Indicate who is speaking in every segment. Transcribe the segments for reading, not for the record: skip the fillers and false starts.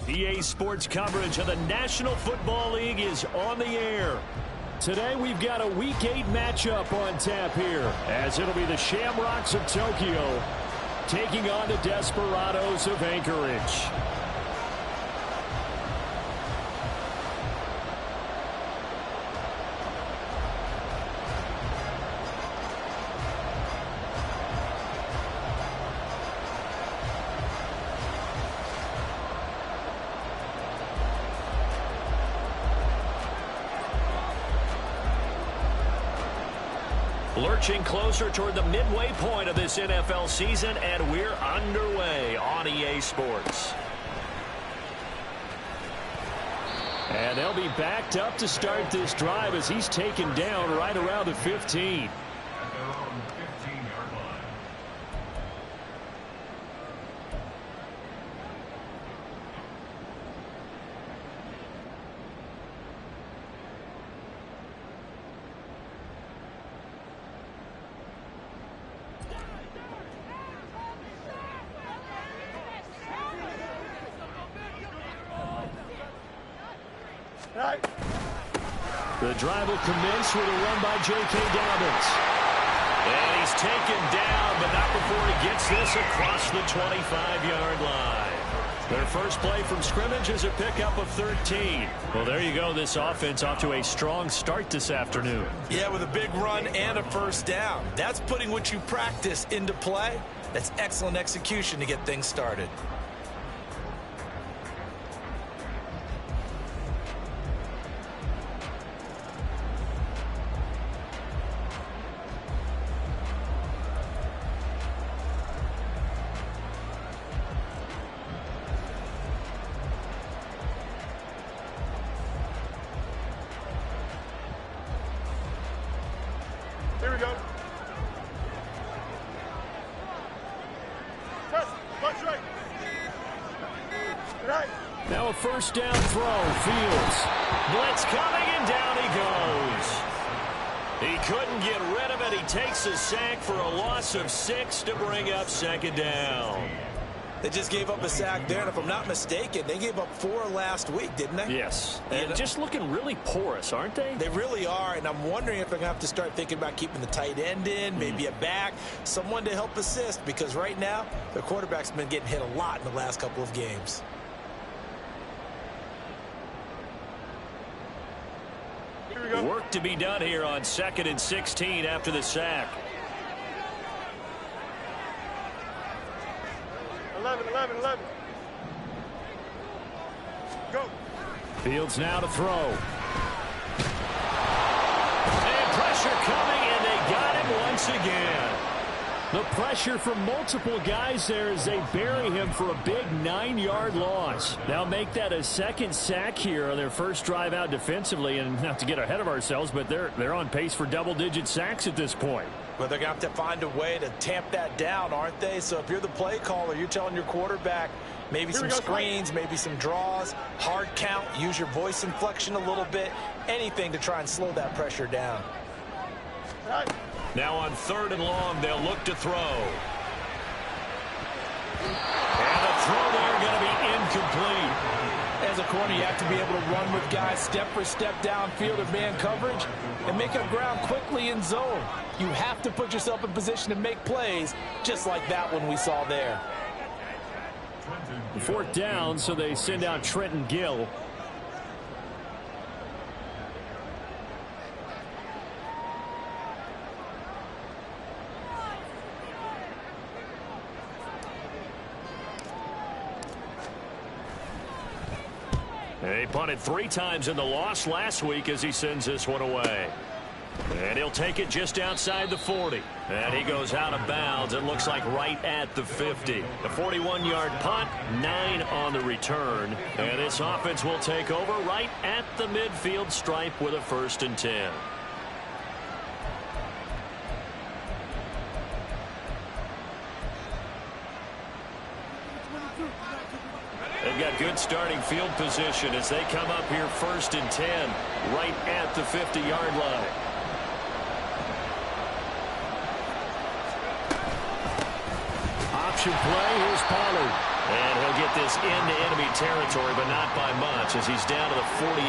Speaker 1: EA Sports coverage of the National Football League is on the air. Today we've got a Week 8 matchup on tap here, as it'll be the Shamrocks of Tokyo taking on the Desperados of Anchorage. Lurching closer toward the midway point of this NFL season, and we're underway on EA Sports. And they'll be backed up to start this drive as he's taken down right around the 15. The drive will commence with a run by J.K. Dobbins. And he's taken down, but not before he gets this across the 25-yard line. Their first play from scrimmage is a pickup of 13. Well, there you go. This offense off to a strong start this afternoon.
Speaker 2: Yeah, with a big run and a first down. That's putting what you practice into play. That's excellent execution to get things started.
Speaker 3: Here we go. Test. Watch right. Right.
Speaker 1: Now a first down throw. Fields. Blitz coming, and down he goes. He couldn't get rid of it. He takes a sack for a loss of 6 to bring up second down.
Speaker 2: They just gave up a sack there, and if I'm not mistaken, they gave up 4 last week, didn't they?
Speaker 1: Yes, and just looking really porous, aren't they?
Speaker 2: They really are, and I'm wondering if they're going to have to start thinking about keeping the tight end in, maybe a back, someone to help assist, because right now, their quarterback's been getting hit a lot in the last couple of games.
Speaker 3: Here we go.
Speaker 1: Work to be done here on 2nd and 16 after the sack.
Speaker 3: 11. Go.
Speaker 1: Fields now to throw. And pressure coming, and they got him once again. The pressure from multiple guys there as they bury him for a big 9-yard loss. Now make that a second sack here on their first drive out defensively, and not to get ahead of ourselves, but they're on pace for double-digit sacks at this point.
Speaker 2: But they're going to have to find a way to tamp that down, aren't they? So if you're the play caller, you're telling your quarterback maybe some screens, maybe some draws, hard count, use your voice inflection a little bit, anything to try and slow that pressure down.
Speaker 1: Now on 3rd and long, they'll look to throw. And the throw there going to be incomplete.
Speaker 4: As a corner, you have to be able to run with guys step for step downfield of man coverage and make up ground quickly in zone. You have to put yourself in position to make plays, just like that one we saw there.
Speaker 1: 4th down, so they send out Trenton Gill. He punted 3 times in the loss last week as he sends this one away. And he'll take it just outside the 40. And he goes out of bounds. It looks like right at the 50. The 41-yard punt, 9 on the return. And this offense will take over right at the midfield stripe with a 1st and 10. They've got good starting field position as they come up here 1st and 10 right at the 50-yard line.
Speaker 5: option play. Here's Pollard.
Speaker 1: And he'll get this into enemy territory, but not by much, as he's down to the 48.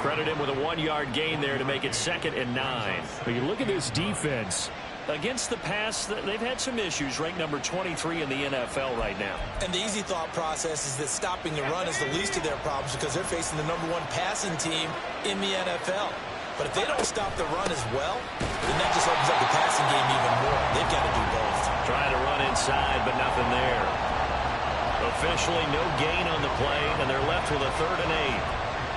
Speaker 1: Credit him with a 1-yard gain there to make it 2nd and 9.
Speaker 5: But you look at this defense.
Speaker 1: Against the pass, they've had some issues, ranked number 23 in the NFL right now.
Speaker 2: And the easy thought process is that stopping the run is the least of their problems because they're facing the #1 passing team in the NFL. But if they don't stop the run as well, then that just opens up the passing game even more. They've got to do both.
Speaker 1: Trying to run inside, but nothing there. Officially, no gain on the play, and they're left with a 3rd and 8.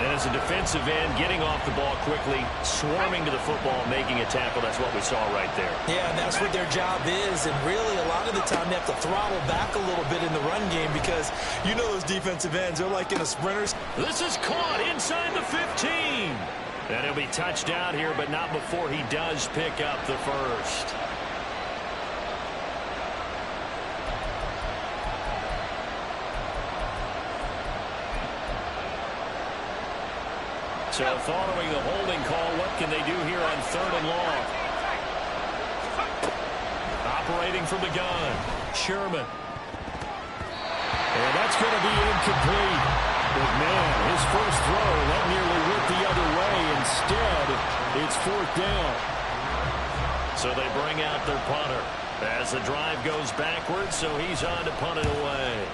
Speaker 1: And as a defensive end, getting off the ball quickly, swarming to the football, making a tackle, that's what we saw right there.
Speaker 2: Yeah, and that's what their job is. And really, a lot of the time, they have to throttle back a little bit in the run game because you know those defensive ends, they're like in the sprinters.
Speaker 1: This is caught inside the 15. And he'll be touched down here, but not before he does pick up the first. So following the holding call, what can they do here on 3rd and long? Operating from the gun, Sherman.
Speaker 5: And that's going to be incomplete. But man, his first throw, that nearly went the other way. Instead, it's 4th down.
Speaker 1: So they bring out their punter as the drive goes backwards, so he's on to punt it away.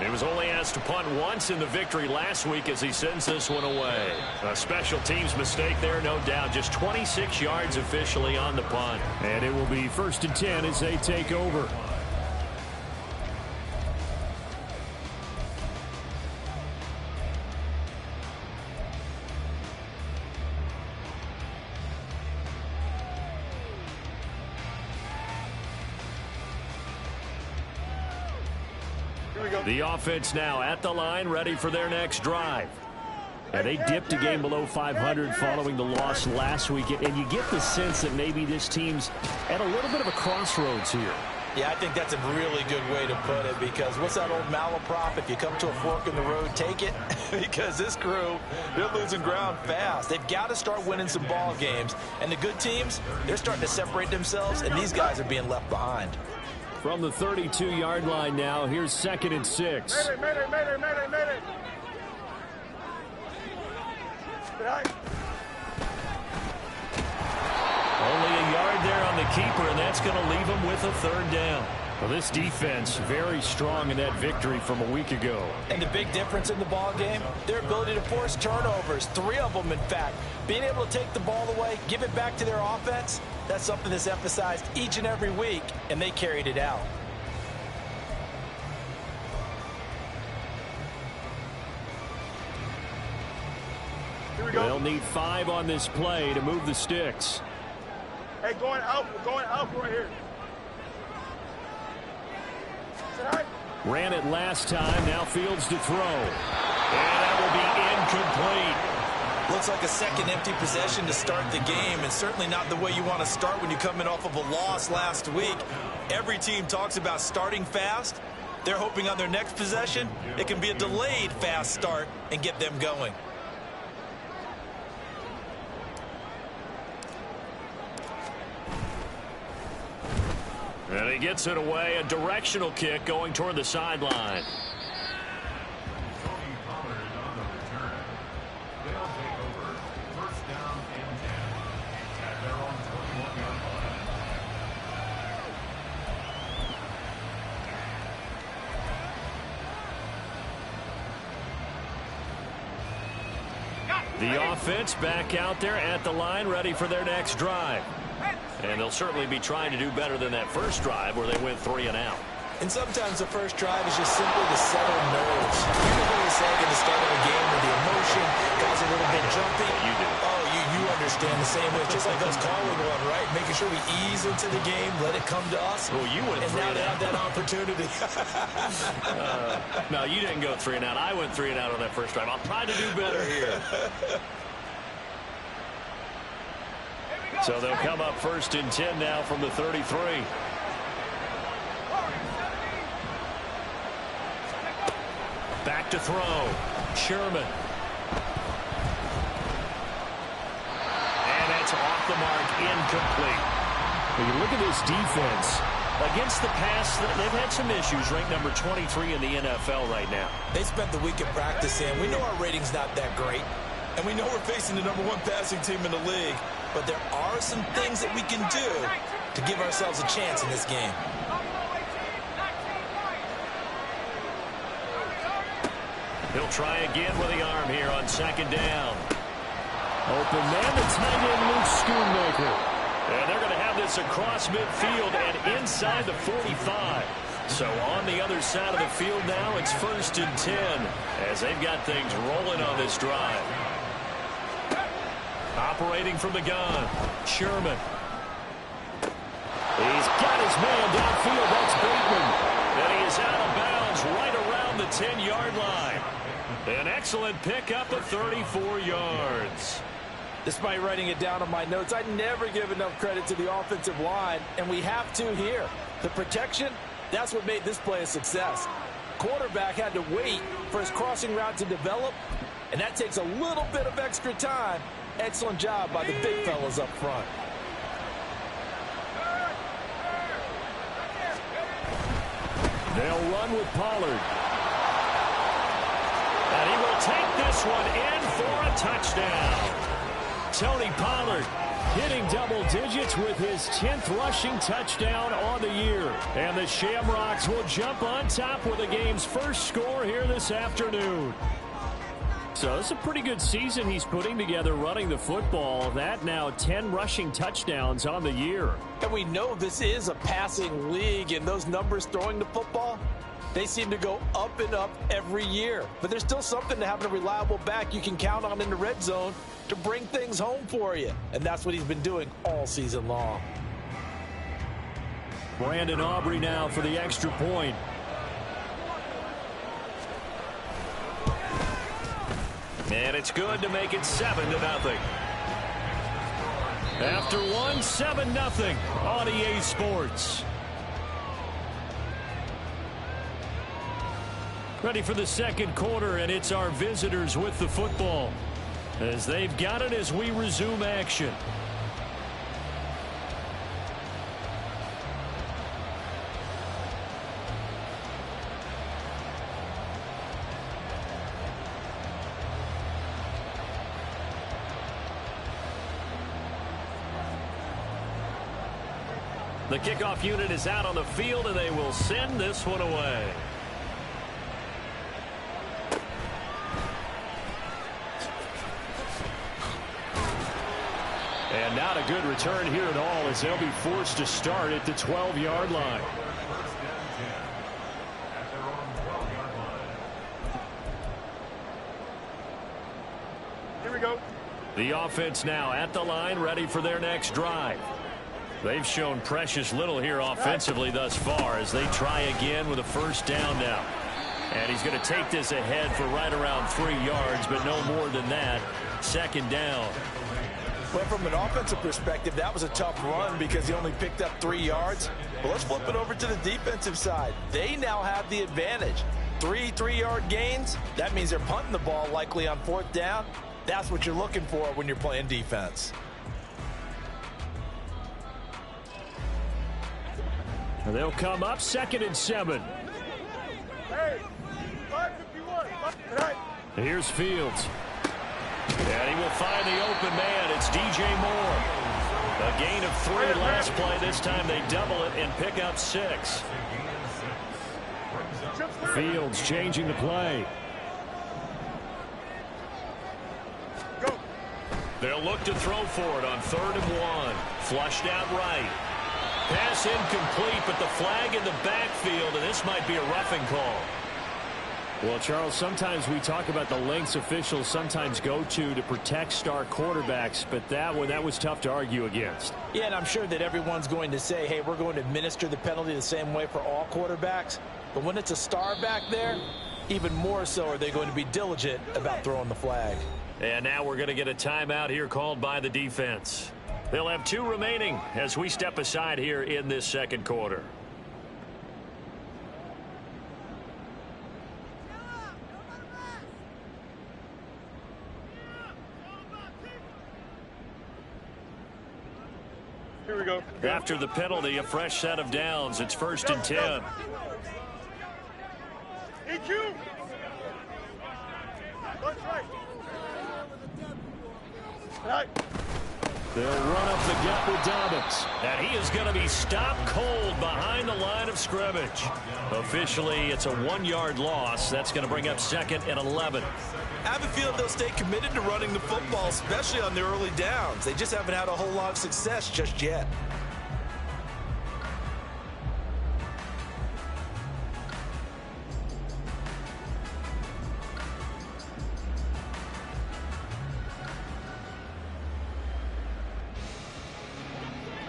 Speaker 1: He was only asked to punt once in the victory last week as he sends this one away. A special teams mistake there, no doubt. Just 26 yards officially on the punt.
Speaker 5: And it will be 1st and 10 as they take over.
Speaker 1: The offense now at the line, ready for their next drive.
Speaker 5: And they dipped a game below 500 following the loss last week. And you get the sense that maybe this team's at a little bit of a crossroads here.
Speaker 2: Yeah, I think that's a really good way to put it because what's that old malaprop? If you come to a fork in the road, take it. Because this crew, they're losing ground fast. They've got to start winning some ball games. And the good teams, they're starting to separate themselves, and these guys are being left behind.
Speaker 5: From the 32-yard line now, here's 2nd and 6.
Speaker 3: Mayday.
Speaker 1: Only a yard there on the keeper, and that's going to leave him with a 3rd down.
Speaker 5: Well, this defense very strong in that victory from a week ago.
Speaker 2: And the big difference in the ball game, their ability to force turnovers, 3 of them, in fact. Being able to take the ball away, give it back to their offense, that's something that's emphasized each and every week, and they carried it out.
Speaker 5: They'll need 5 on this play to move the sticks.
Speaker 3: Hey, going out right here.
Speaker 5: Ran it last time, now Fields to throw.
Speaker 1: And that will be incomplete.
Speaker 2: Looks like a second empty possession to start the game, and certainly not the way you want to start when you come in off of a loss last week. Every team talks about starting fast. They're hoping on their next possession, it can be a delayed fast start and get them going.
Speaker 1: And he gets it away, a directional kick going toward the sideline. The offense back out there at the line, ready for their next drive. And they'll certainly be trying to do better than that first drive where they went 3 and out.
Speaker 2: And sometimes the first drive is just simply to settle nerves. You know what it's like at the start of a game with the emotion, guys are a little bit jumpy.
Speaker 1: You do.
Speaker 2: Oh, you understand the same way. It's just like us calling one, right? Making sure we ease into the game, let it come to us.
Speaker 1: Well, you went 3
Speaker 2: and now
Speaker 1: and
Speaker 2: they
Speaker 1: out.
Speaker 2: have that opportunity.
Speaker 1: No, you didn't go 3 and out. I went 3 and out on that first drive. I'll try to do better here. So they'll come up 1st and 10 now from the 33. Back to throw. Sherman. And that's off the mark, incomplete.
Speaker 5: When you look at this defense,
Speaker 1: Against the pass, they've had some issues. Ranked number 23 in the NFL right now.
Speaker 2: They spent the week at practice in. We know our rating's not that great. And we know we're facing the #1 passing team in the league. But there are some things that we can do to give ourselves a chance in this game.
Speaker 1: He'll try again with the arm here on second down.
Speaker 5: Open man, the tight end, Luke Schoonmaker.
Speaker 1: And they're going to have this across midfield and inside the 45. So on the other side of the field now, it's 1st and 10 as they've got things rolling on this drive. Operating from the gun, Sherman. He's got his man downfield. That's Bateman. And he is out of bounds right around the 10-yard line. An excellent pickup of 34 yards.
Speaker 4: Despite writing it down on my notes, I never give enough credit to the offensive line, and we have to here. The protection, that's what made this play a success. Quarterback had to wait for his crossing route to develop, and that takes a little bit of extra time. Excellent job by the big fellas up front.
Speaker 5: They'll run with Pollard.
Speaker 1: And he will take this one in for a touchdown. Tony Pollard hitting double digits with his 10th rushing touchdown on the year. And the Shamrocks will jump on top with the game's first score here this afternoon. So it's a pretty good season he's putting together running the football. That now 10 rushing touchdowns on the year.
Speaker 4: And we know this is a passing league, and those numbers throwing the football, they seem to go up and up every year. But there's still something to having a reliable back you can count on in the red zone to bring things home for you. And that's what he's been doing all season long.
Speaker 5: Brandon Aubrey now for the extra point.
Speaker 1: And it's good to make it 7-0. After one, 7-0 on EA Sports. Ready for the second quarter, and it's our visitors with the football as they've got it as we resume action. The kickoff unit is out on the field, and they will send this one away. And not a good return here at all as they'll be forced to start at the 12-yard line.
Speaker 3: Here we go.
Speaker 1: The offense now at the line, ready for their next drive. They've shown precious little here offensively thus far as they try again with a first down now. And he's going to take this ahead for right around 3 yards, but no more than that. Second down.
Speaker 2: Well, from an offensive perspective, that was a tough run because he only picked up 3 yards. But let's flip it over to the defensive side. They now have the advantage. 3 3-yard gains. That means they're punting the ball likely on 4th down. That's what you're looking for when you're playing defense.
Speaker 5: They'll come up 2nd and 7.
Speaker 3: Hey, 551. Right.
Speaker 5: Here's Fields.
Speaker 1: And he will find the open man. It's DJ Moore. A gain of 3 last play. This time they double it and pick up 6.
Speaker 5: Fields changing the play.
Speaker 3: Go.
Speaker 1: They'll look to throw for it on 3rd and 1. Flushed out right. Pass incomplete, but the flag in the backfield, and this might be a roughing call.
Speaker 5: Well, Charles, sometimes we talk about the lengths officials sometimes go to protect star quarterbacks, but that was tough to argue against.
Speaker 4: Yeah, and I'm sure that everyone's going to say, hey, we're going to administer the penalty the same way for all quarterbacks. But when it's a star back there, even more so are they going to be diligent about throwing the flag.
Speaker 1: And now we're going to get a timeout here called by the defense. They'll have 2 remaining as we step aside here in this second quarter.
Speaker 3: Here we go.
Speaker 1: After the penalty, a fresh set of downs. It's 1st and 10.
Speaker 3: EQ. That's right. Right.
Speaker 1: They'll run up the gut with Dobbins. And he is going to be stopped cold behind the line of scrimmage. Officially, it's a 1-yard loss. That's going to bring up 2nd and 11.
Speaker 2: I have a feeling they'll stay committed to running the football, especially on the early downs. They just haven't had a whole lot of success just yet.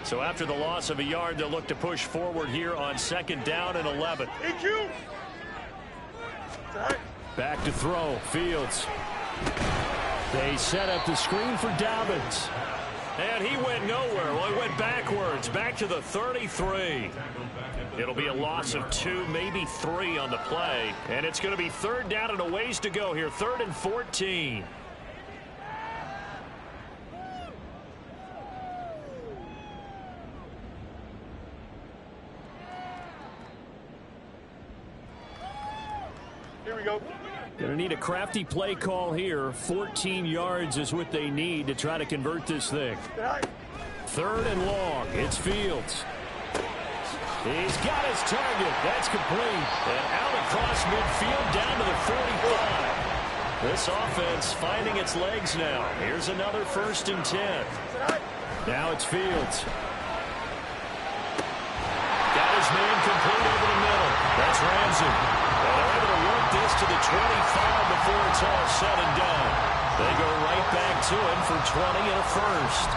Speaker 1: So after the loss of a yard, they'll look to push forward here on 2nd down and 11.
Speaker 3: EQ. Right.
Speaker 5: Back to throw. Fields. They set up the screen for Dobbins.
Speaker 1: And he went nowhere. Well, he went backwards, back to the 33. It'll be a loss of 2, maybe 3 on the play. And it's going to be 3rd down and a ways to go here. 3rd and 14.
Speaker 3: Here we go.
Speaker 5: Going to need a crafty play call here. 14 yards is what they need to try to convert this thing.
Speaker 3: Right.
Speaker 5: 3rd and long. It's Fields. He's got his target. That's complete.
Speaker 1: And out across midfield down to the 45. This offense finding its legs now. Here's another 1st and 10.
Speaker 5: Now it's Fields.
Speaker 1: Got his man complete over the middle. That's Ramsey. And they're able to work this to the 25 before it's all said and done. They go right back to him for 20 and a 1st.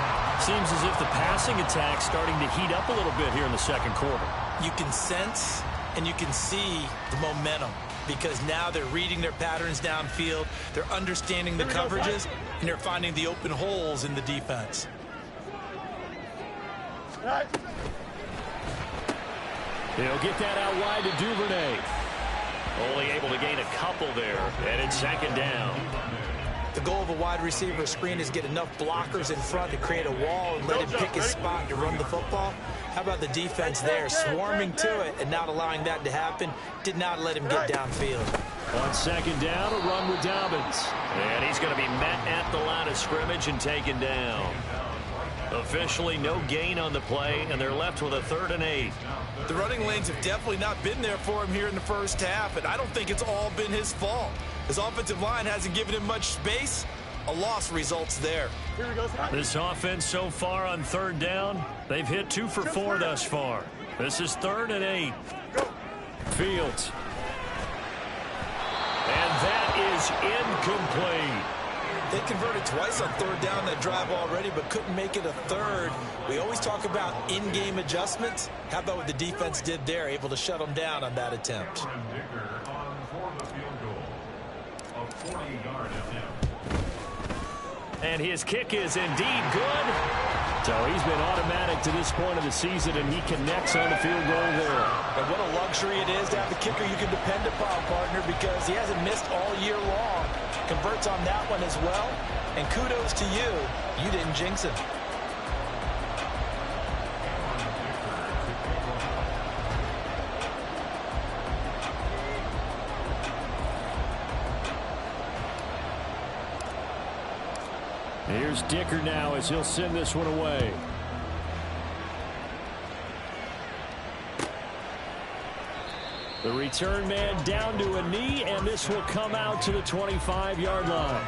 Speaker 1: Seems as if the passing attack's starting to heat up a little bit here in the 2nd quarter.
Speaker 2: You can sense and you can see the momentum because now they're reading their patterns downfield, they're understanding the coverages, and they're finding the open holes in the defense.
Speaker 3: Right.
Speaker 5: He'll get that out wide to Duvernay.
Speaker 1: Only able to gain a couple there, and it's 2nd down.
Speaker 2: The goal of a wide receiver screen is get enough blockers in front to create a wall and let him pick his spot to run the football. How about the defense there, swarming to it and not allowing that to happen? Did not let him get downfield.
Speaker 5: On 2nd down, a run with Dobbins.
Speaker 1: And he's going to be met at the line of scrimmage and taken down. Officially no gain on the play, and they're left with a 3rd and 8.
Speaker 2: The running lanes have definitely not been there for him here in the first half, and I don't think it's all been his fault. His offensive line hasn't given him much space. A loss results there.
Speaker 3: Here we go.
Speaker 1: This offense so far on 3rd down, they've hit 2 for 4 thus far. This is 3rd and 8.
Speaker 3: Go.
Speaker 5: Fields.
Speaker 1: And that is incomplete.
Speaker 2: They converted twice on 3rd down that drive already, but couldn't make it a 3rd. We always talk about in-game adjustments. How about what the defense did there, able to shut them down on that attempt?
Speaker 1: And his kick is indeed good.
Speaker 5: So he's been automatic to this point of the season, and he connects on the field goal there.
Speaker 2: And what a luxury it is to have a kicker you can depend upon, partner, because he hasn't missed all year long. Converts on that one as well. And kudos to you. You didn't jinx him.
Speaker 5: Here's Dicker now as he'll send this one away. The return man down to a knee, and this will come out to the 25-yard line.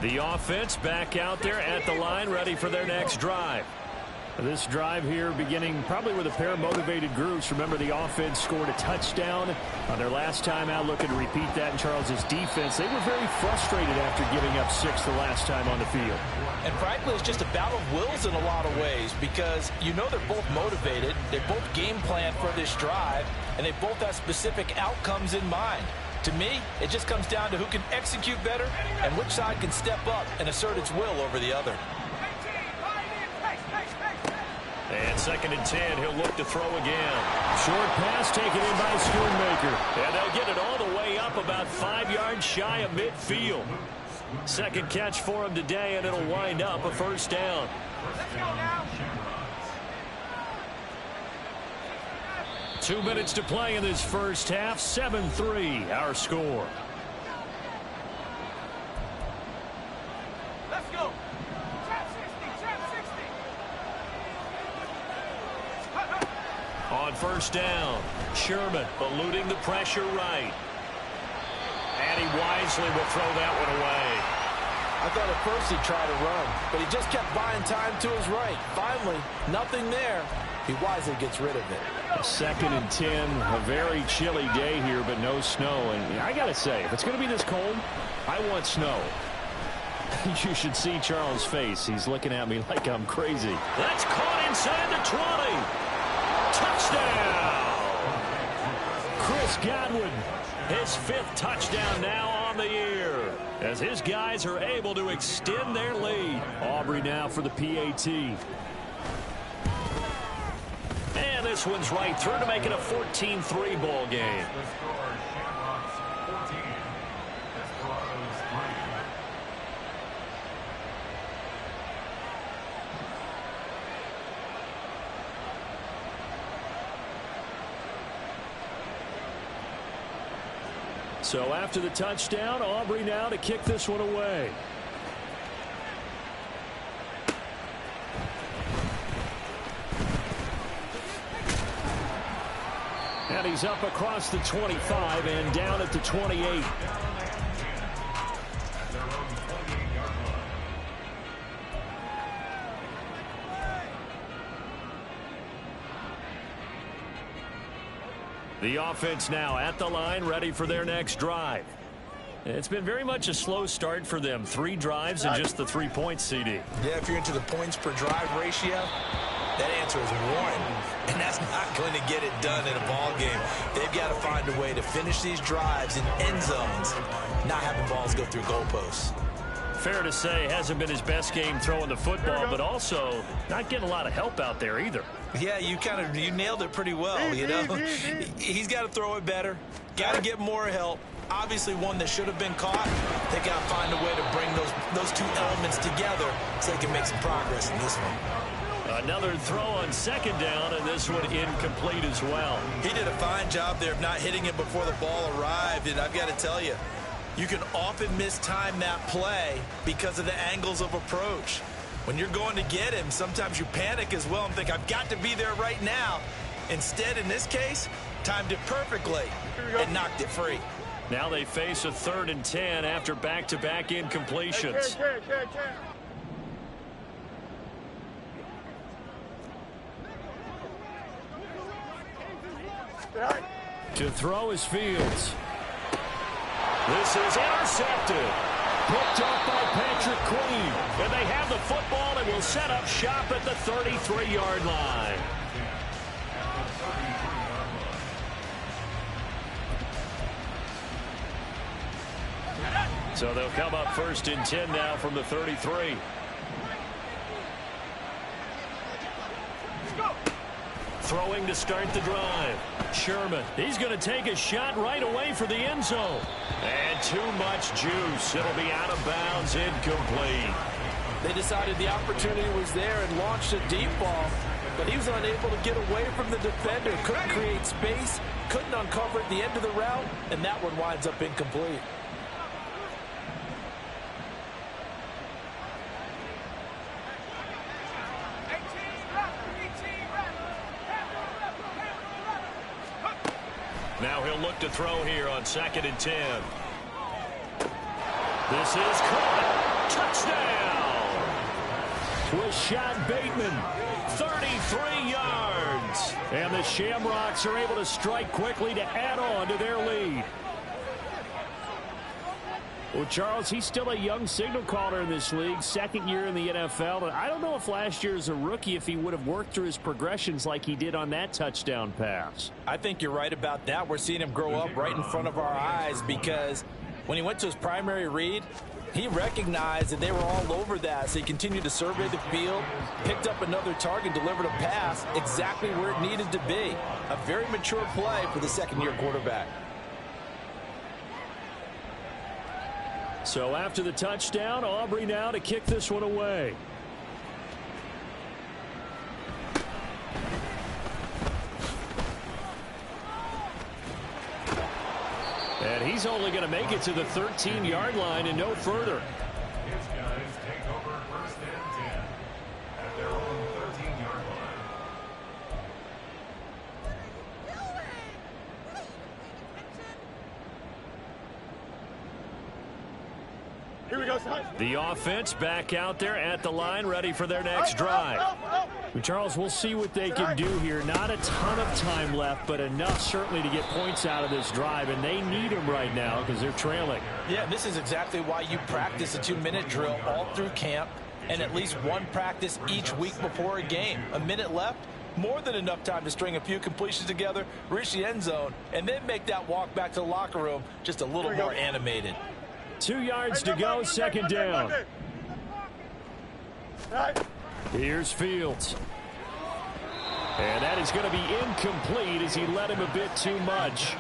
Speaker 1: The offense back out there at the line, ready for their next drive.
Speaker 5: This drive here beginning probably with a pair of motivated groups. Remember, the offense scored a touchdown on their last time out, looking to repeat that in Charles's defense. They were very frustrated after giving up 6 the last time on the field.
Speaker 2: And frankly, it's just a battle of wills in a lot of ways because you know they're both motivated. They both game plan for this drive, and they both have specific outcomes in mind.
Speaker 4: To me, it just comes down to who can execute better and which side can step up and assert its will over the other.
Speaker 1: And 2nd and 10, he'll look to throw again.
Speaker 5: Short pass taken in by Schoonmaker.
Speaker 1: And they'll get it all the way up about 5 yards shy of midfield. Second catch for him today, and it'll wind up a first down.
Speaker 3: Let's go now.
Speaker 1: 2 minutes to play in this first half. 7-3, our score.
Speaker 3: Let's go. Trap 60, trap 60.
Speaker 1: On first down, Sherman eluding the pressure right. And he wisely will throw that one away.
Speaker 4: I thought at first he'd try to run, but he just kept buying time to his right. Finally, nothing there. He wisely gets rid of it.
Speaker 5: 2nd and 10, a very chilly day here, but no snow. And I got to say, if it's going to be this cold, I want snow. You should see Charles' face. He's looking at me like I'm crazy.
Speaker 1: That's caught inside the 20. Touchdown! Chris Godwin, his 5th touchdown now on the year, as his guys are able to extend their lead.
Speaker 5: Aubrey now for the PAT.
Speaker 1: And this one's right through to make it a 14-3 ball game.
Speaker 5: So after the touchdown, Aubrey now to kick this one away. And he's up across the 25 and down at the 28. The offense now at the line, ready for their next drive. It's been very much a slow start for them. 3 drives and just the 3 points, CD.
Speaker 2: Yeah, if you're into the points per drive ratio, that answer is 1. And that's not going to get it done in a ball game. They've got to find a way to finish these drives in end zones, not having balls go through goalposts.
Speaker 1: Fair to say, hasn't been his best game throwing the football, but also not getting a lot of help out there either.
Speaker 2: Yeah, you nailed it pretty well, you know. He's got to throw it better, got to get more help. Obviously one that should have been caught. They got to find a way to bring those 2 elements together so they can make some progress in this one.
Speaker 1: Another throw on 2nd down, and this one incomplete as well.
Speaker 2: He did a fine job there of not hitting it before the ball arrived, and I've got to tell you, you can often mistime that play because of the angles of approach. When you're going to get him, sometimes you panic as well and think, I've got to be there right now. Instead, in this case, timed it perfectly and knocked it free.
Speaker 1: Now they face a 3rd and 10 after back-to-back incompletions.
Speaker 5: To throw is Fields.
Speaker 1: This is intercepted.
Speaker 5: Picked up by Patrick Queen.
Speaker 1: And they have the football and will set up shop at the 33-yard line. So they'll come up 1st and 10 now from the 33. Throwing to start the drive. Sherman, he's going to take a shot right away for the end zone. And too much juice. It'll be out of bounds, incomplete.
Speaker 4: They decided the opportunity was there and launched a deep ball, but he was unable to get away from the defender. Couldn't create space, couldn't uncover at the end of the route, and that one winds up incomplete.
Speaker 1: Now he'll look to throw here on 2nd and 10. This is caught. Touchdown!
Speaker 5: Rashad Bateman.
Speaker 1: 33 yards.
Speaker 5: And the Shamrocks are able to strike quickly to add on to their lead. Well, Charles, he's still a young signal caller in this league, second year in the NFL. And I don't know if last year as a rookie, if he would have worked through his progressions like he did on that touchdown pass.
Speaker 4: I think you're right about that. We're seeing him grow up right in front of our eyes because when he went to his primary read, he recognized that they were all over that, so he continued to survey the field, picked up another target, delivered a pass exactly where it needed to be. A very mature play for the second-year quarterback.
Speaker 5: So after the touchdown, Aubrey now to kick this one away. And he's only going to make it to the 13-yard line and no further.
Speaker 6: His guys take over first and 10 at their own 13-yard line.
Speaker 3: Here we go, son.
Speaker 1: The offense back out there at the line, ready for their next drive.
Speaker 5: Well, Charles, we'll see what they can do here. Not a ton of time left, but enough certainly to get points out of this drive, and they need them right now because they're trailing.
Speaker 4: Yeah, this is exactly why you practice a 2-minute drill all through camp and at least one practice each week before a game. A minute left, more than enough time to string a few completions together, reach the end zone, and then make that walk back to the locker room just a little more animated.
Speaker 5: 2 yards to go, second down. Here's Fields. And that is going to be incomplete as he led him a bit too much.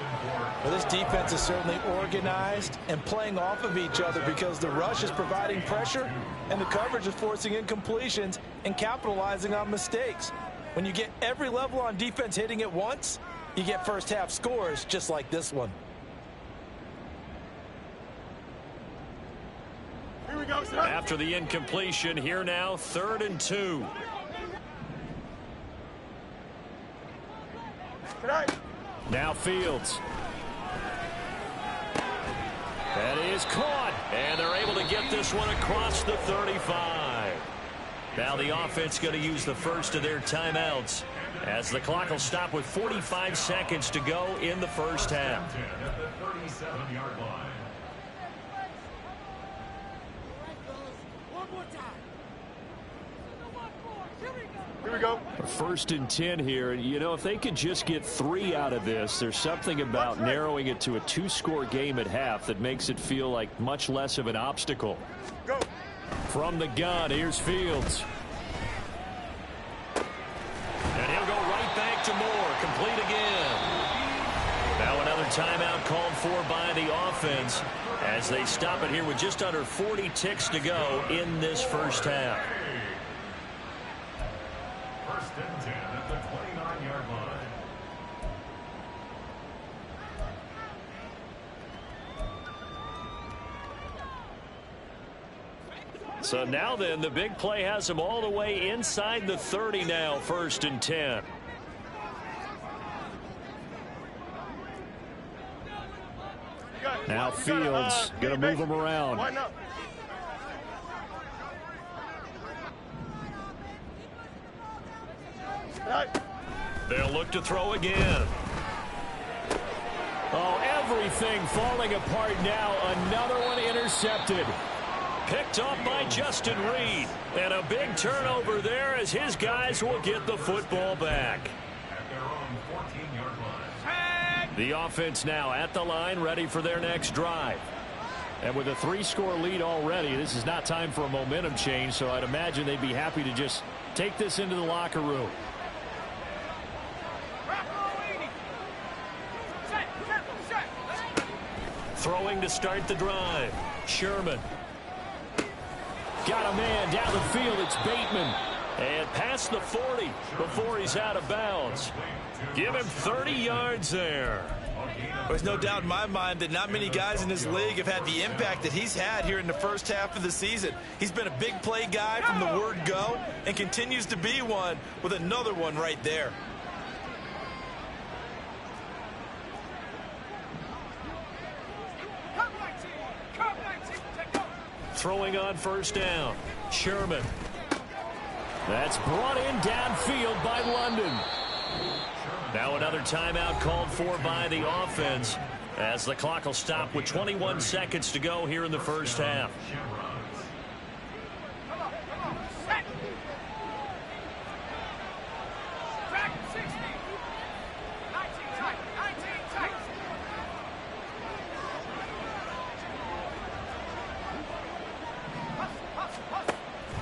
Speaker 4: Well, this defense is certainly organized and playing off of each other because the rush is providing pressure and the coverage is forcing incompletions and capitalizing on mistakes. When you get every level on defense hitting at once, you get first half scores just like this one.
Speaker 3: Here we go, son.
Speaker 1: After the incompletion, here now, 3rd and 2.
Speaker 5: Now Fields.
Speaker 1: That is caught, and they're able to get this one across the 35. Now the offense going to use the first of their timeouts as the clock will stop with 45 seconds to go in the first half.
Speaker 6: At the 37-yard line.
Speaker 3: Here we go.
Speaker 5: 1st and 10 here. You know, if they could just get 3 out of this, there's something about narrowing it to a 2-score game at half that makes it feel like much less of an obstacle.
Speaker 3: Go.
Speaker 5: From the gun, here's Fields.
Speaker 1: And he'll go right back to Moore, complete again. Now another timeout called for by the offense as they stop it here with just under 40 ticks to go in this first half.
Speaker 6: 1st and 10 at the 29-yard line.
Speaker 1: So now then, the big play has them all the way inside the 30 now, 1st and 10.
Speaker 5: Now Fields going to move him around.
Speaker 3: Why not?
Speaker 1: They'll look to throw again.
Speaker 5: Oh, everything falling apart now. Another one intercepted.
Speaker 1: Picked off by Justin Reed. And a big turnover there as his guys will get the football back.
Speaker 6: At their own 14-yard line.
Speaker 1: The offense now at the line, ready for their next drive.
Speaker 5: And with a 3-score lead already, this is not time for a momentum change, so I'd imagine they'd be happy to just take this into the locker room.
Speaker 1: Throwing to start the drive. Sherman.
Speaker 5: Got a man down the field. It's Bateman.
Speaker 1: And past the 40 before he's out of bounds. Give him 30 yards there.
Speaker 2: There's no doubt in my mind that not many guys in this league have had the impact that he's had here in the first half of the season. He's been a big play guy from the word go and continues to be one with another one right there.
Speaker 1: Throwing on first down. Sherman.
Speaker 5: That's brought in downfield by London.
Speaker 1: Now another timeout called for by the offense as the clock will stop with 21 seconds to go here in the first half.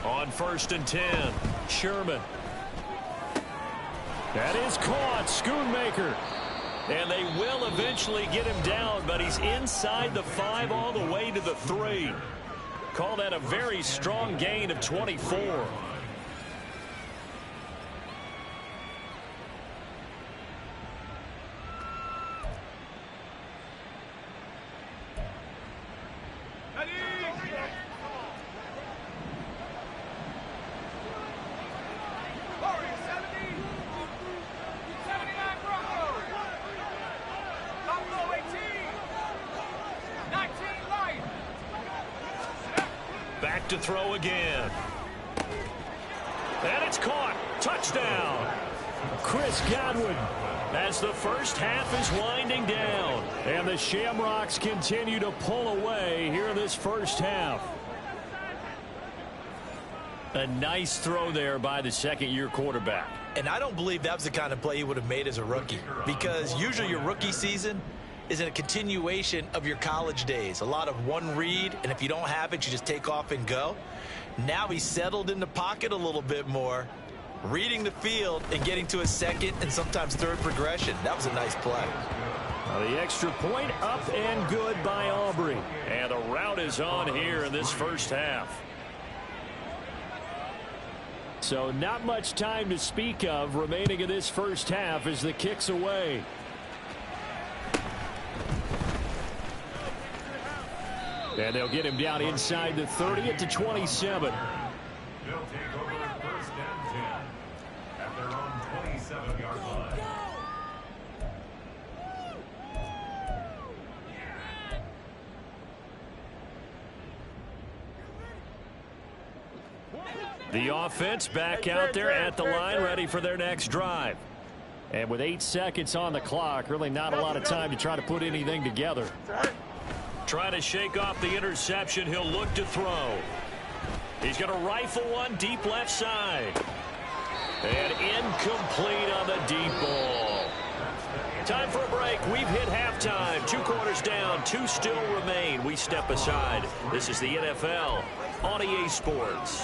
Speaker 1: On 1st and 10, Sherman. That is caught. Schoonmaker. And they will eventually get him down, but he's inside the 5 all the way to the 3. Call that a very strong gain of 24. To throw again. And it's caught. Touchdown. Chris Godwin. As the first half is winding down. And the Shamrocks continue to pull away here in this first half. A nice throw there by the second-year quarterback.
Speaker 2: And I don't believe that was the kind of play he would have made as a rookie, because usually your rookie season is a continuation of your college days. A lot of one read, and if you don't have it, you just take off and go. Now he's settled in the pocket a little bit more, reading the field and getting to a second and sometimes third progression. That was a nice play.
Speaker 1: The extra point up and good by Aubrey. And the route is on here in this first half. So not much time to speak of remaining in this first half as the kick's away. And they'll get him down inside the 30 at the 27.
Speaker 6: They'll take over 1st and 10 at their own 27-yard line.
Speaker 1: The offense back out there at the line, ready for their next drive. And with 8 seconds on the clock, really not a lot of time to try to put anything together. Trying to shake off the interception. He'll look to throw. He's going to rifle one deep left side. And incomplete on the deep ball. Time for a break. We've hit halftime. 2 quarters down. 2 still remain. We step aside. This is the NFL on EA Sports.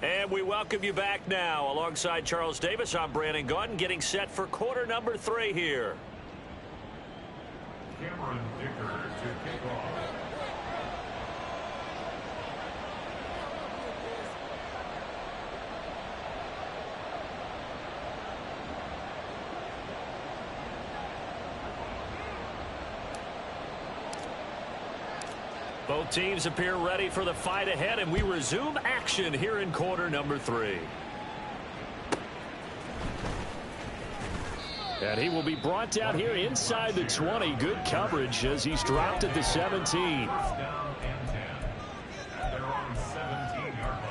Speaker 1: And we welcome you back now. Alongside Charles Davis, I'm Brandon Gaudin, getting set for quarter number 3 here.
Speaker 6: Cameron Dicker to kick off.
Speaker 1: Both teams appear ready for the fight ahead, and we resume action here in quarter number 3. And he will be brought down here inside the 20. Good coverage as he's dropped at the 17.
Speaker 6: 1st down and 10 at their own 17-yard line.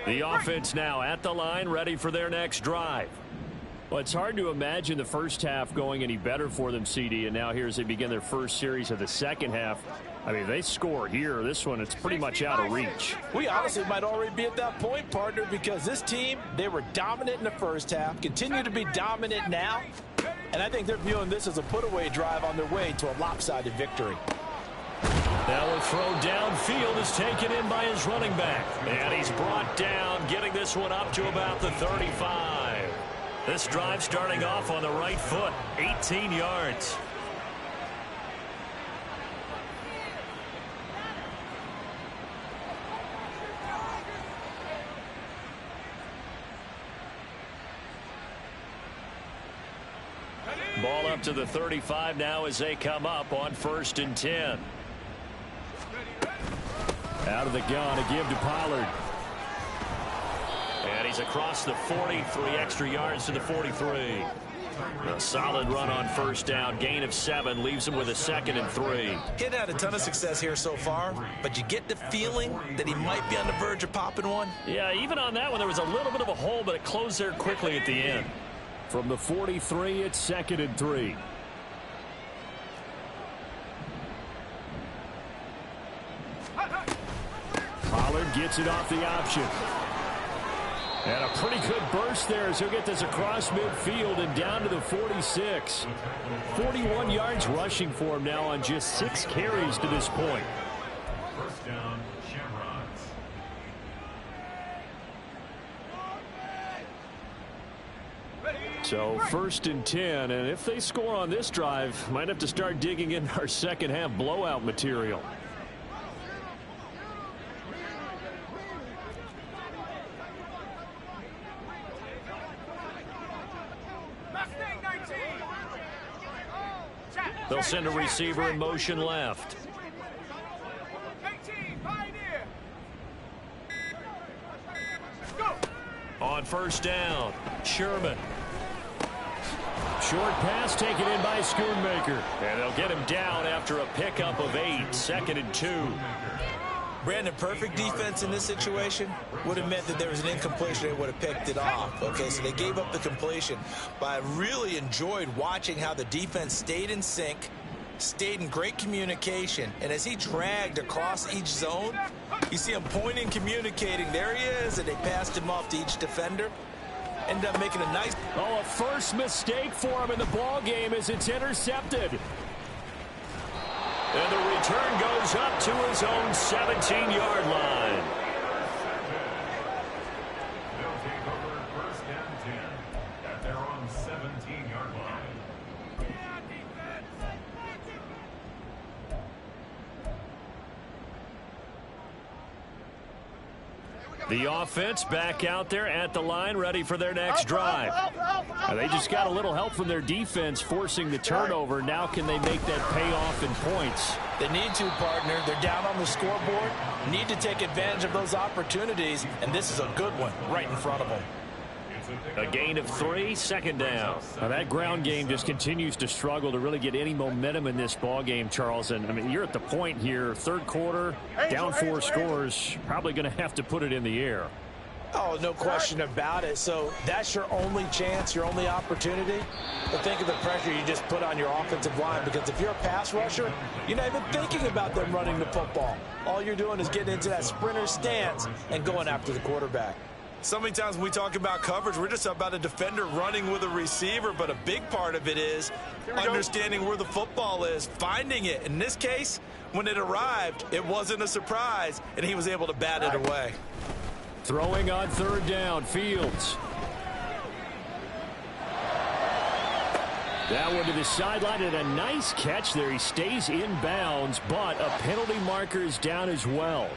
Speaker 1: The offense now at the line, ready for their next drive. Well, it's hard to imagine the first half going any better for them, CD, and now here as they begin their first series of the second half. I mean, they score here. This one, it's pretty much out of reach.
Speaker 4: We honestly might already be at that point, partner, because this team, they were dominant in the first half, continue to be dominant now, and I think they're viewing this as a put-away drive on their way to a lopsided victory.
Speaker 1: Now a throw downfield is taken in by his running back. And he's brought down, getting this one up to about the 35. This drive starting off on the right foot, 18 yards. Ball up to the 35 now as they come up on 1st and 10.
Speaker 5: Out of the gun, a give to Pollard.
Speaker 1: And he's across the 40, 3 extra yards to the 43. A solid run on 1st down. Gain of 7 leaves him with a 2nd and 3.
Speaker 2: He hadn't had a ton of success here so far, but you get the feeling that he might be on the verge of popping one.
Speaker 1: Yeah, even on that one, there was a little bit of a hole, but it closed there quickly at the end.
Speaker 5: From the 43, it's 2nd and 3. Pollard gets it off the option. And a pretty good burst there as he'll get this across midfield and down to the 46. 41 yards rushing for him now on just 6 carries to this point.
Speaker 6: 1st down, Shamrocks.
Speaker 5: So 1st and 10, and if they score on this drive, might have to start digging in our second half blowout material.
Speaker 1: They'll send a receiver in motion left. On 1st down, Sherman.
Speaker 5: Short pass taken in by Schoonmaker.
Speaker 1: And they'll get him down after a pickup of 8, 2nd and 2.
Speaker 2: Brandon, perfect defense in this situation would have meant that there was an incompletion. They would have picked it off. Okay, so they gave up the completion. But I really enjoyed watching how the defense stayed in sync, stayed in great communication. And as he dragged across each zone, you see him pointing, communicating. There he is, and they passed him off to each defender. Ended up making a nice...
Speaker 5: Oh, a first mistake for him in the ball game as it's intercepted.
Speaker 1: And the return goes up to his own 17-yard line.
Speaker 6: They'll take over 1st and 10 at their own 17-yard line.
Speaker 1: The offense back out there at the line, ready for their next drive.
Speaker 5: They just got a little help from their defense forcing the turnover. Now can they make that pay off in points?
Speaker 2: They need to, partner. They're down on the scoreboard. Need to take advantage of those opportunities, and this is a good one right in front of them.
Speaker 1: A gain of 3, 2nd down.
Speaker 5: Now that ground game just continues to struggle to really get any momentum in this ball game, Charles. And I mean, you're at the point here, 3rd quarter, down 4 scores, probably going to have to put it in the air.
Speaker 2: Oh, no question about it. So that's your only chance, your only opportunity. But think of the pressure you just put on your offensive line, because if you're a pass rusher, you're not even thinking about them running the football. All you're doing is getting into that sprinter stance and going after the quarterback. So many times when we talk about coverage, we're just about a defender running with a receiver, but a big part of it is understanding where the football is, finding it. In this case, when it arrived, it wasn't a surprise, and he was able to bat it away.
Speaker 5: Throwing on 3rd down, Fields. That one to the sideline, and a nice catch there. He stays in bounds, but a penalty marker is down as well.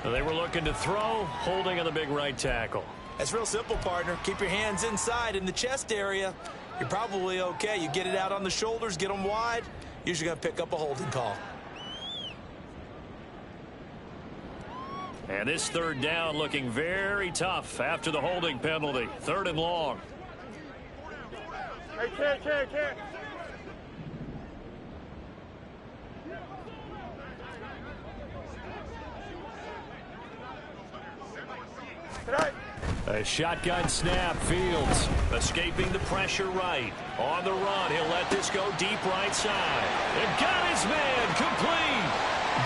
Speaker 1: They were looking to throw, holding on the big right tackle.
Speaker 2: It's real simple, partner. Keep your hands inside in the chest area. You're probably okay. You get it out on the shoulders, get them wide. Usually going to pick up a holding call.
Speaker 1: And this 3rd down looking very tough after the holding penalty. 3rd and long.
Speaker 3: Hey, can't.
Speaker 5: A shotgun snap, Fields.
Speaker 1: Escaping the pressure right. On the run, he'll let this go deep right side. And got his man complete.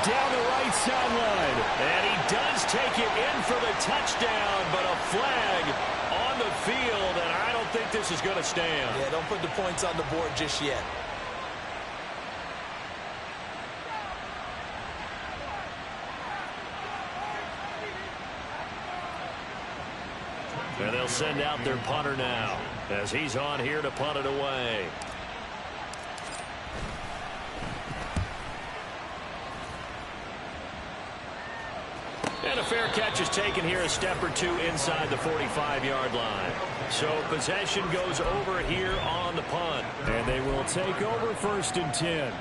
Speaker 5: Down the right sideline.
Speaker 1: And he does take it in for the touchdown, but a flag on the field, and I don't think this is going to stand.
Speaker 2: Yeah, don't put the points on the board just yet.
Speaker 1: And they'll send out their punter now as he's on here to punt it away. And a fair catch is taken here, a step or two inside the 45-yard line. So possession goes over here on the punt.
Speaker 5: And they will take over 1st and 10.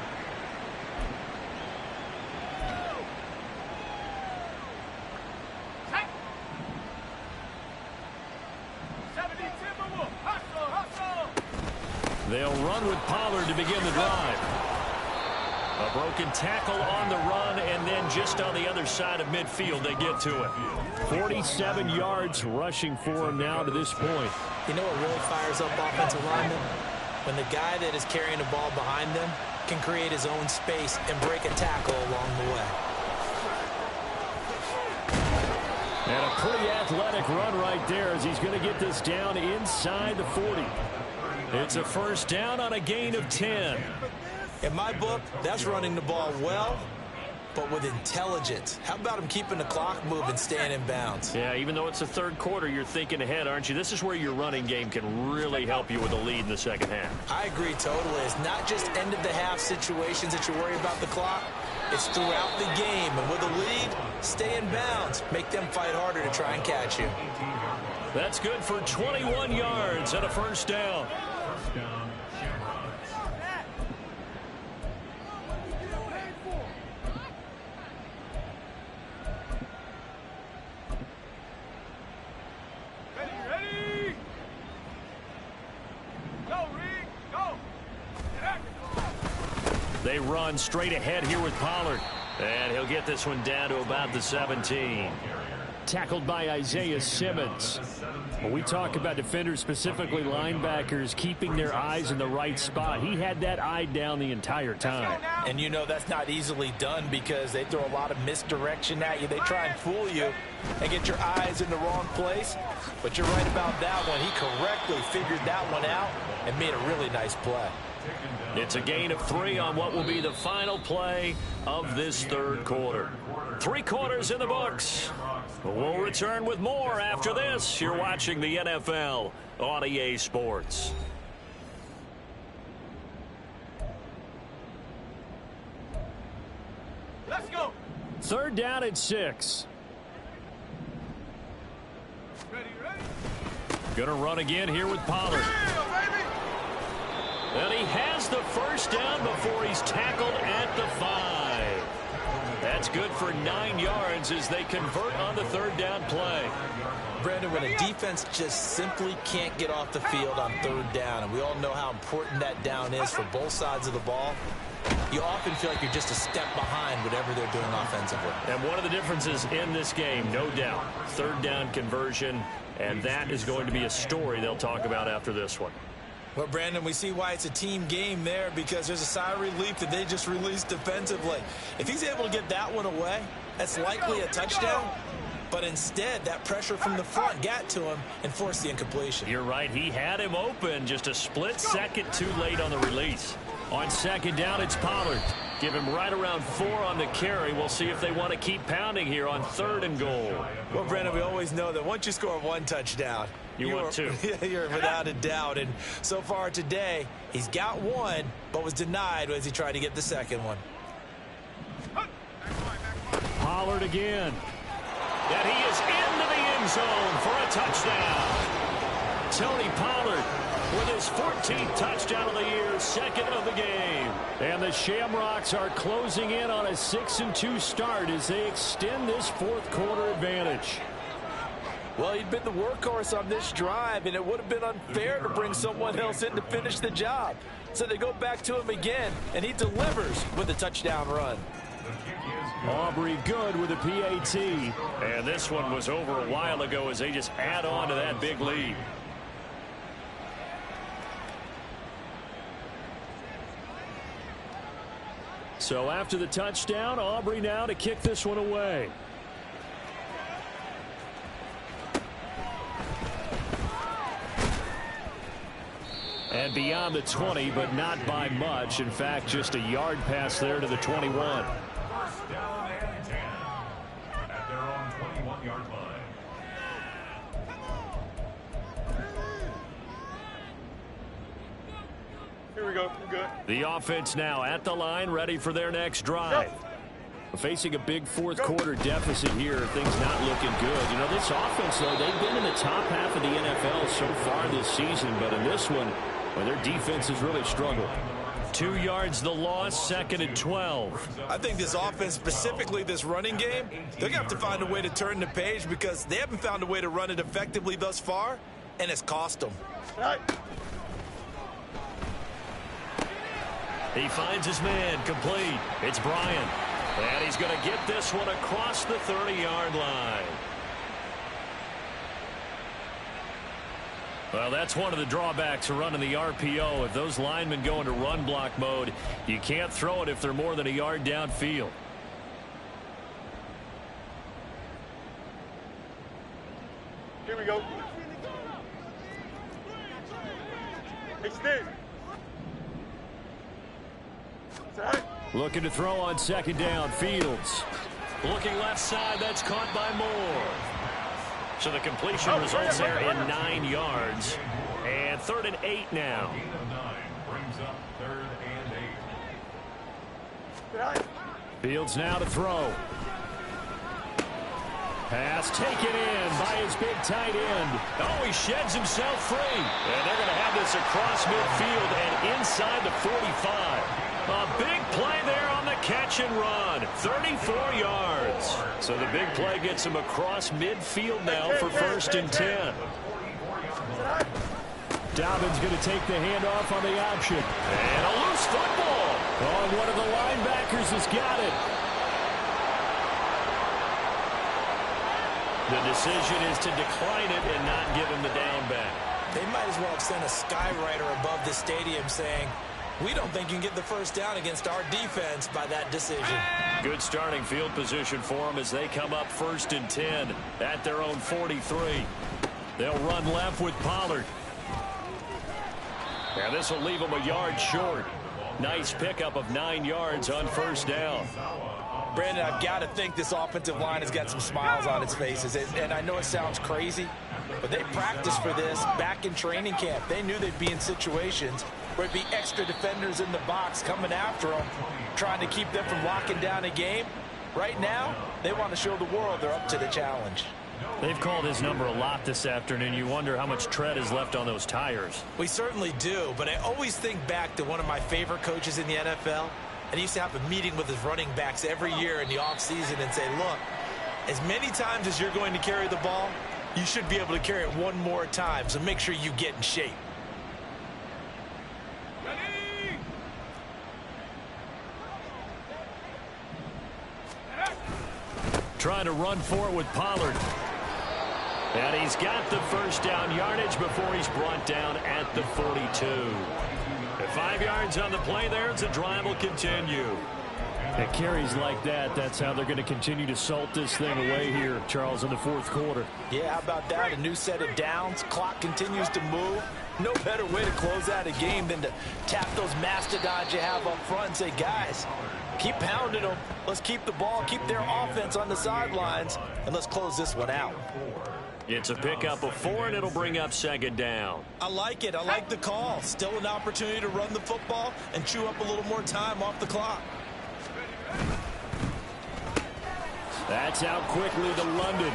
Speaker 5: They'll run with Pollard to begin the drive.
Speaker 1: A broken tackle on the run, and then just on the other side of midfield, they get to it.
Speaker 5: 47 yards rushing for him now to this point.
Speaker 2: You know what really fires up offensive linemen? When the guy that is carrying the ball behind them can create his own space and break a tackle along the way.
Speaker 5: And a pretty athletic run right there as he's going to get this down inside the 40.
Speaker 1: It's a 1st down on a gain of 10.
Speaker 2: In my book, that's running the ball well, but with intelligence. How about him keeping the clock moving, staying in bounds?
Speaker 1: Yeah, even though it's the 3rd quarter, you're thinking ahead, aren't you? This is where your running game can really help you with a lead in the 2nd half.
Speaker 2: I agree totally. It's not just end-of-the-half situations that you worry about the clock. It's throughout the game. And with a lead, stay in bounds. Make them fight harder to try and catch you.
Speaker 1: That's good for 21 yards and a 1st down. They run straight ahead here with Pollard. And he'll get this one down to about the 17.
Speaker 5: Tackled by Isaiah Simmons. When we talk about defenders, specifically linebackers, keeping their eyes in the right spot, he had that eye down the entire time.
Speaker 2: And you know that's not easily done because they throw a lot of misdirection at you. They try and fool you and get your eyes in the wrong place. But you're right about that one. He correctly figured that one out and made a really nice play.
Speaker 1: It's a gain of 3 on what will be the final play of this 3rd quarter. 3 quarters in the books. We'll return with more after this. You're watching the NFL on EA Sports.
Speaker 3: Let's go.
Speaker 5: 3rd down and 6.
Speaker 3: Ready.
Speaker 1: Gonna run again here with Pollard. And he has the 1st down before he's tackled at the 5. That's good for 9 yards as they convert on the 3rd down play.
Speaker 2: Brandon, when a defense just simply can't get off the field on 3rd down, and we all know how important that down is for both sides of the ball, you often feel like you're just a step behind whatever they're doing offensively.
Speaker 1: And one of the differences in this game, no doubt, 3rd down conversion, and that is going to be a story they'll talk about after this one.
Speaker 2: Well, Brandon, we see why it's a team game there because there's a sigh of relief that they just released defensively. If he's able to get that one away, that's likely a touchdown. But instead, that pressure from the front got to him and forced the incompletion.
Speaker 1: You're right. He had him open, just a split second too late on the release. On 2nd down, it's Pollard. Give him right around 4 on the carry. We'll see if they want to keep pounding here on 3rd and goal.
Speaker 2: Well, Brandon, we always know that once you score 1 touchdown,
Speaker 1: you want 2.
Speaker 2: You're without a doubt. And so far today, he's got 1, but was denied as he tried to get the 2nd one.
Speaker 5: Pollard again.
Speaker 1: And he is into the end zone for a touchdown. Tony Pollard with his 14th touchdown of the year, 2nd of the game.
Speaker 5: And the Shamrocks are closing in on a 6-2 start as they extend this 4th quarter advantage.
Speaker 2: Well, he'd been the workhorse on this drive, and it would have been unfair to bring someone else in to finish the job. So they go back to him again, and he delivers with a touchdown run.
Speaker 5: Aubrey good with a PAT.
Speaker 1: And this one was over a while ago as they just add on to that big lead.
Speaker 5: So after the touchdown, Aubrey now to kick this one away. And beyond the 20, but not by much. In fact, just a yard pass there to the 21.
Speaker 6: 1st down and 10 at their own 21-yard line.
Speaker 3: Here we go. We're good.
Speaker 1: The offense now at the line, ready for their next drive.
Speaker 5: Facing a big fourth quarter deficit here, things not looking good. You know, this offense, though, they've been in the top half of the NFL so far this season, but in this one, well, their defense has really struggled.
Speaker 1: 2 yards the loss, 2nd and 12.
Speaker 2: I think this offense, specifically this running game, they're going to have to find a way to turn the page because they haven't found a way to run it effectively thus far, and it's cost them.
Speaker 1: He finds his man complete. It's Bryant. And he's going to get this one across the 30-yard line. Well, that's one of the drawbacks of running the RPO. If those linemen go into run block mode, you can't throw it if they're more than a yard downfield.
Speaker 3: Here we go. Hey, Steve. It's all right.
Speaker 5: Looking to throw on 2nd down. Fields.
Speaker 1: Looking left side, that's caught by Moore. So the completion results there in 9 yards. And 3rd and 8 now.
Speaker 6: Gain of 9 brings up 3rd and 8.
Speaker 3: All right.
Speaker 5: Fields now to throw. Pass taken in by his big tight end.
Speaker 1: Oh, he sheds himself free. And they're going to have this across midfield and inside the 45. A big play there on the catch and run. 34 yards. So the big play gets him across midfield now for 1st and 10.
Speaker 5: Dobbins going to take the handoff on the option.
Speaker 1: And a loose football.
Speaker 5: Oh, and one of the linebackers has got it.
Speaker 1: The decision is to decline it and not give him the down back.
Speaker 2: They might as well have sent a skywriter above the stadium saying, we don't think you can get the first down against our defense by that decision.
Speaker 1: Good starting field position for them as they come up 1st and 10 at their own 43. They'll run left with Pollard. And this will leave them a yard short. Nice pickup of 9 yards on 1st down.
Speaker 2: Brandon, I've got to think this offensive line has got some smiles on its faces. And I know it sounds crazy, but they practiced for this back in training camp. They knew they'd be in situations where it'd be extra defenders in the box coming after them, trying to keep them from locking down a game. Right now, they want to show the world they're up to the challenge.
Speaker 1: They've called his number a lot this afternoon. You wonder how much tread is left on those tires.
Speaker 2: We certainly do, but I always think back to one of my favorite coaches in the NFL. And he used to have a meeting with his running backs every year in the offseason and say, look, as many times as you're going to carry the ball, you should be able to carry it one more time, so make sure you get in shape.
Speaker 1: Trying to run for it with Pollard. And he's got the 1st down yardage before he's brought down at the 42. 5 yards on the play there as the drive will continue.
Speaker 5: At carries like that, that's how they're going to continue to salt this thing away here, Charles, in the 4th quarter.
Speaker 2: Yeah, how about that? A new set of downs. Clock continues to move. No better way to close out a game than to tap those mastodons you have up front and say, guys, keep pounding them. Let's keep the ball, keep their offense on the sidelines, and let's close this one out.
Speaker 1: It's a pickup of 4, and it'll bring up 2nd down.
Speaker 2: I like it. I like the call. Still an opportunity to run the football and chew up a little more time off the clock.
Speaker 1: That's out quickly to London.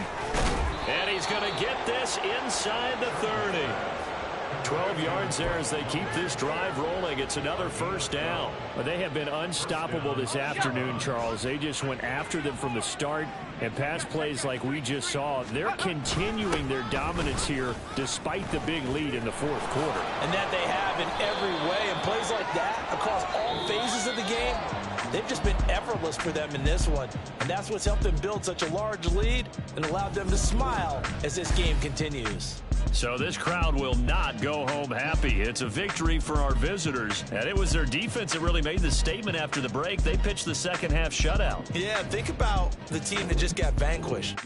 Speaker 1: And he's going to get this inside the 30. 12 yards there as they keep this drive rolling. It's another 1st down.
Speaker 5: Well, they have been unstoppable this afternoon, Charles. They just went after them from the start, and pass plays like we just saw. They're continuing their dominance here despite the big lead in the 4th quarter.
Speaker 2: And that they have in every way. And plays like that across all phases of the game, they've just been effortless for them in this one. And that's what's helped them build such a large lead and allowed them to smile as this game continues.
Speaker 1: So this crowd will not go home happy. It's a victory for our visitors. And it was their defense that really made the statement after the break. They pitched the second half shutout.
Speaker 2: Yeah, think about the team that just got vanquished.